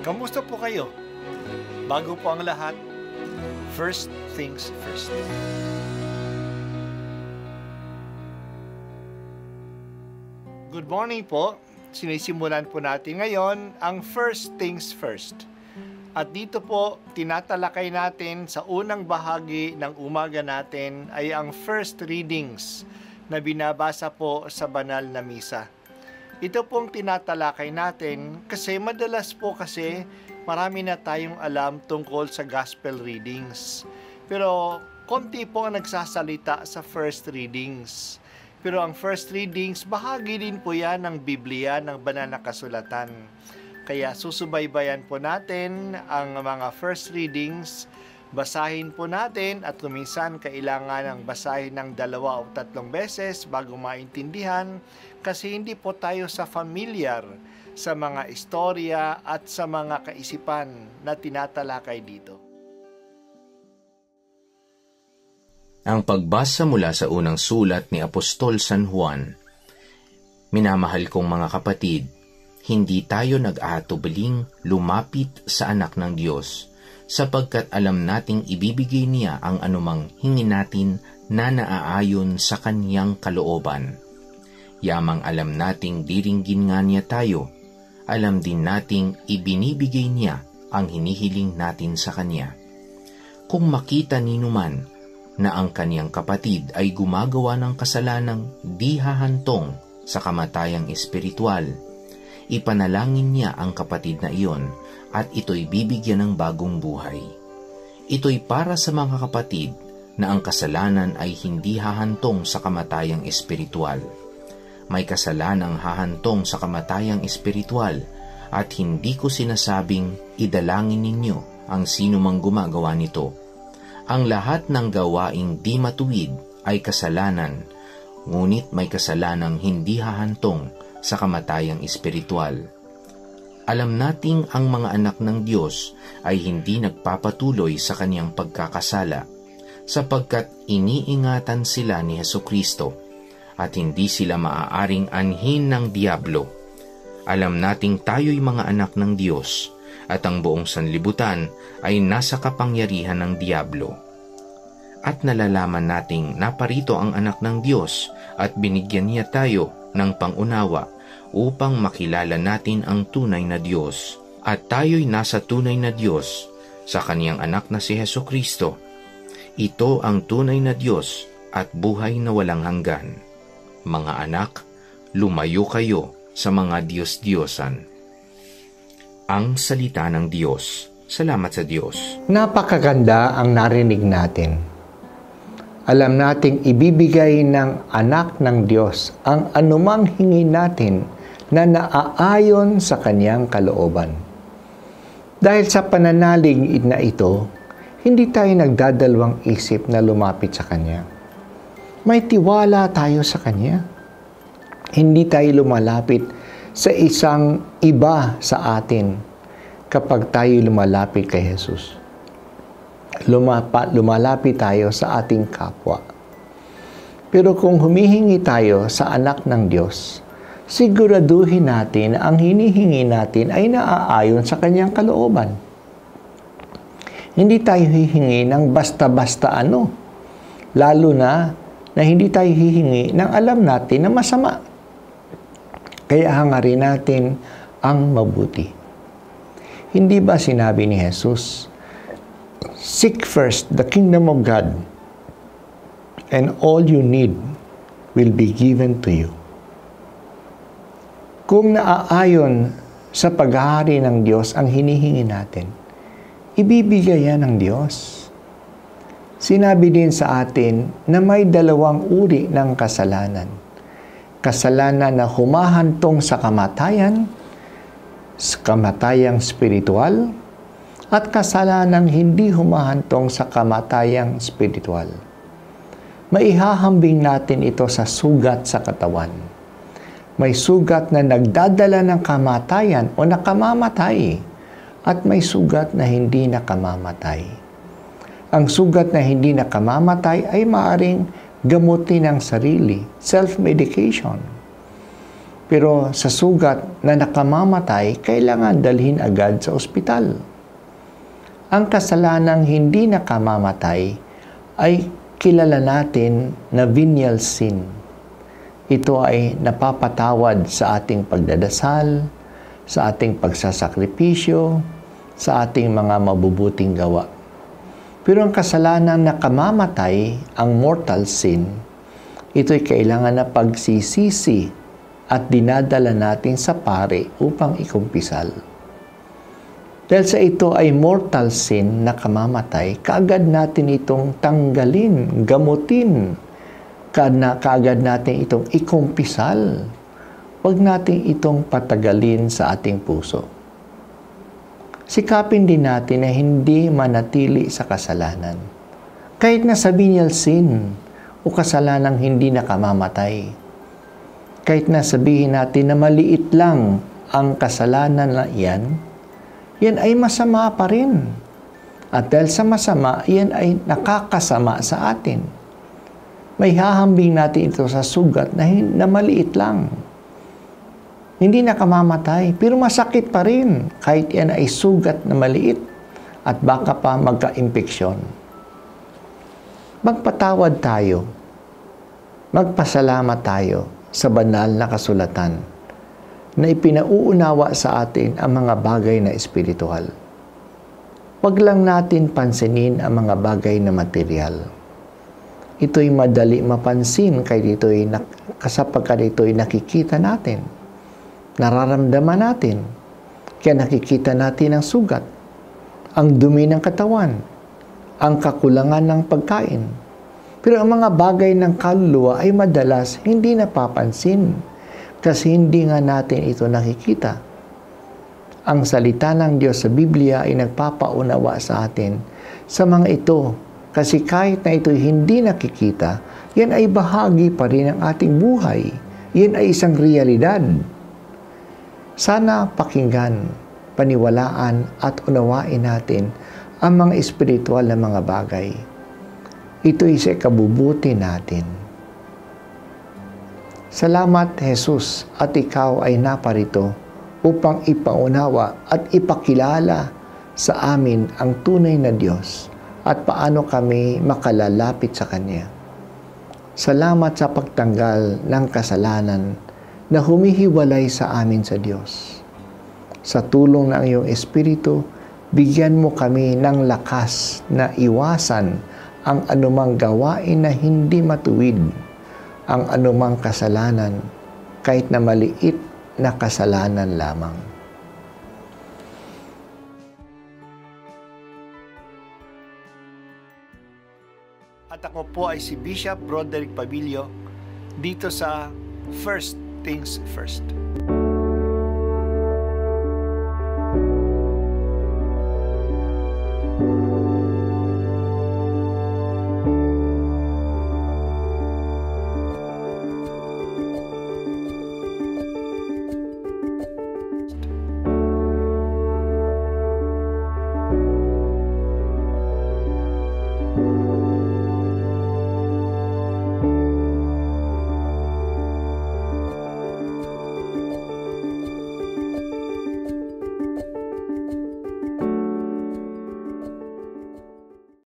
Kamusta po kayo? Bago po ang lahat, first things first. Good morning po. Sinisimulan po natin ngayon ang first things first. At dito po, tinatalakay natin sa unang bahagi ng umaga natin ay ang first readings na binabasa po sa banal na misa. Ito pong tinatalakay natin kasi madalas po kasi marami na tayong alam tungkol sa gospel readings. Pero konti po ang nagsasalita sa first readings. Pero ang first readings, bahagi din po yan ng Biblia, ng banal na kasulatan. Kaya susubaybayan po natin ang mga first readings, basahin po natin at kuminsan kailangan ng basahin ng 2 o 3 beses bago maintindihan kasi hindi po tayo familiar sa mga istorya at sa mga kaisipan na tinatalakay dito. Ang pagbasa mula sa unang sulat ni Apostol San Juan. Minamahal kong mga kapatid, hindi tayo nag-aatubiling lumapit sa anak ng Diyos, sapagkat alam nating ibibigay niya ang anumang hingin natin na naaayon sa kaniyang kalooban. Yamang alam nating diringgin nga niya tayo, alam din nating ibinibigay niya ang hinihiling natin sa kanya. Kung makita ninuman na ang kaniyang kapatid ay gumagawa ng kasalanang di hahantong sa kamatayang espiritual, ipanalangin niya ang kapatid na iyon at ito'y bibigyan ng bagong buhay. Ito'y para sa mga kapatid na ang kasalanan ay hindi hahantong sa kamatayang espiritual. May kasalanang hahantong sa kamatayang espiritual at hindi ko sinasabing idalangin ninyo ang sino mang gumagawa nito. Ang lahat ng gawaing di matuwid ay kasalanan, ngunit may kasalanang hindi hahantong sa kamatayang espiritual. Alam nating ang mga anak ng Diyos ay hindi nagpapatuloy sa kaniyang pagkakasala, sapagkat iniingatan sila ni Hesukristo at hindi sila maaaring anhin ng diablo. Alam nating tayo'y mga anak ng Diyos at ang buong sanlibutan ay nasa kapangyarihan ng diablo. At nalalaman nating naparito ang anak ng Diyos at binigyan niya tayo ng pangunawa upang makilala natin ang tunay na Diyos, at tayo'y nasa tunay na Diyos sa kaniyang anak na si Hesukristo. Ito ang tunay na Diyos at buhay na walang hanggan. Mga anak, lumayo kayo sa mga Diyos-Diyosan. Ang salita ng Diyos. Salamat sa Diyos. Napakaganda ang narinig natin. Alam nating ibibigay ng anak ng Diyos ang anumang hingin natin na naaayon sa kaniyang kalooban. Dahil sa pananalig na ito, hindi tayo nagdadalawang isip na lumapit sa Kanya. May tiwala tayo sa Kanya. Hindi tayo lumalapit sa isang iba sa atin kapag tayo lumalapit kay Jesus. Lumalapit tayo sa ating kapwa. Pero kung humihingi tayo sa anak ng Diyos, siguraduhin natin ang hinihingi natin ay naaayon sa Kanyang kalooban. Hindi tayo hihingi ng basta-basta ano, lalo na hindi tayo hihingi ng alam natin na masama. Kaya hangarin natin ang mabuti. Hindi ba sinabi ni Jesus, "Seek first the kingdom of God, and all you need will be given to you." Kung naaayon sa paghahari ng Diyos ang hinihingi natin, ibibigay yan ng Diyos. Sinabi din sa atin na may 2 uri ng kasalanan. Kasalanan na humahantong sa kamatayang spiritual, at kasalanang hindi humahantong sa kamatayang spiritual. Maihahambing natin ito sa sugat sa katawan. May sugat na nagdadala ng kamatayan o nakamamatay, at may sugat na hindi nakamamatay. Ang sugat na hindi nakamamatay ay maaaring gamutin ng sarili, self-medication. Pero sa sugat na nakamamatay, kailangan dalhin agad sa ospital. Ang kasalanang hindi nakamamatay ay kilala natin na venial sin. Ito ay napapatawad sa ating pagdadasal, sa ating pagsasakripisyo, sa ating mga mabubuting gawa. Pero ang kasalanan na kamamatay, ang mortal sin, ito'y kailangan na pagsisisi at dinadala natin sa pari upang ikumpisal. Dahil sa ito ay mortal sin na kamamatay, kaagad natin itong tanggalin, gamutin, kaagad natin itong ikumpisal. Huwag natin itong patagalin sa ating puso. Sikapin din natin na hindi manatili sa kasalanan. Kahit na sa venial sin o kasalanang hindi nakamamatay. Kahit na sabihin natin na maliit lang ang kasalanan na yan ay masama pa rin. At dahil sa masama, yan ay nakakasama sa atin. May hahambing natin ito sa sugat na maliit lang. Hindi nakamamatay, pero masakit pa rin kahit yan ay sugat na maliit at baka pa magka-impeksyon. Magpatawad tayo. Magpasalamat tayo sa banal na kasulatan na ipinauunawa sa atin ang mga bagay na espiritual. Huwag lang natin pansinin ang mga bagay na material. Ito'y madali mapansin sapagkat ito'y nakikita natin. Nararamdaman natin. Kaya nakikita natin ang sugat, ang dumi ng katawan, ang kakulangan ng pagkain. Pero ang mga bagay ng kaluluwa ay madalas hindi napapansin kasi hindi nga natin ito nakikita. Ang salita ng Diyos sa Biblia ay nagpapaunawa sa atin sa mga ito kasi kahit na ito hindi nakikita, yan ay bahagi pa rin ng ating buhay. Yan ay isang realidad. Sana pakinggan, paniwalaan at unawain natin ang mga espiritual na mga bagay. Ito'y sa ikabubuti natin. Salamat, Jesus, at ikaw ay naparito upang ipaunawa at ipakilala sa amin ang tunay na Diyos at paano kami makalalapit sa Kanya. Salamat sa pagtanggal ng kasalanan na humihiwalay sa amin sa Diyos. Sa tulong ng iyong Espiritu, bigyan mo kami ng lakas na iwasan ang anumang gawain na hindi matuwid, ang anumang kasalanan, kahit na maliit na kasalanan lamang. At ako po ay si Bishop Broderick Pabilio dito sa First Things First.